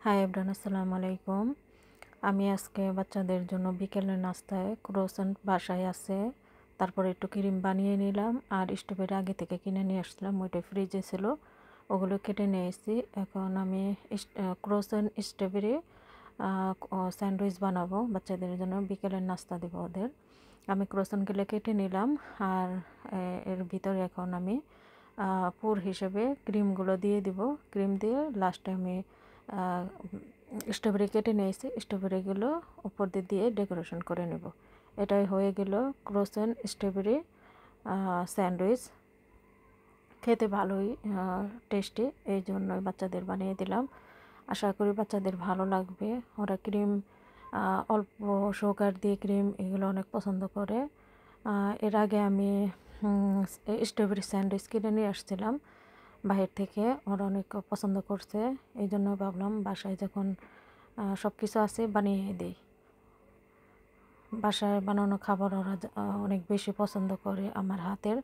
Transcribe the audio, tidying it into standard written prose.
Hi everyone, আসসালামু আলাইকুম। আমি আজকে বাচ্চাদের জন্য বিকেলের নাস্তায় ক্রোসেন্ট বাসায় আছে, তারপরে একটু ক্রিম বানিয়ে নিলাম আর স্টোভের আগে থেকে কিনে নিয়ে আসলাম, ওইটা ফ্রিজে ছিল, ওগুলো কেটে নিয়ে এসেছি। এখন আমি ক্রোসেন্ট স্ট্রবেরি স্যান্ডউইচ বানাবো বাচ্চাদের জন্য, বিকেলের নাস্তা দেবো ওদের। আমি ক্রোসেন্টগুলো কেটে নিলাম আর এর ভিতরে এখন আমি পুর হিসেবে ক্রিমগুলো দিয়ে দিব। ক্রিম দিয়ে লাস্টে আমি স্ট্রবেরি কেটে নিয়েছি, স্ট্রবেরিগুলো উপর দিয়ে দিয়ে ডেকোরেশন করে নেব। এটাই হয়ে গেল ক্রোসেন্ট স্ট্রবেরি স্যান্ডউইচ। খেতে ভালোই টেস্টি, এই জন্যই বাচ্চাদের বানিয়ে দিলাম। আশা করি বাচ্চাদের ভালো লাগবে। ওরা ক্রিম অল্প সুগার দিয়ে ক্রিম এগুলো অনেক পছন্দ করে। এর আগে আমি স্ট্রবেরি স্যান্ডউইচ কিনে নিয়ে আসছিলাম বাহির থেকে, ওরা অনেক পছন্দ করছে। এই জন্য ভাবলাম বাসায় যখন সব কিছু আছে বানিয়ে দিই। বাসায় বানানো খাবার ওরা অনেক বেশি পছন্দ করে আমার হাতের।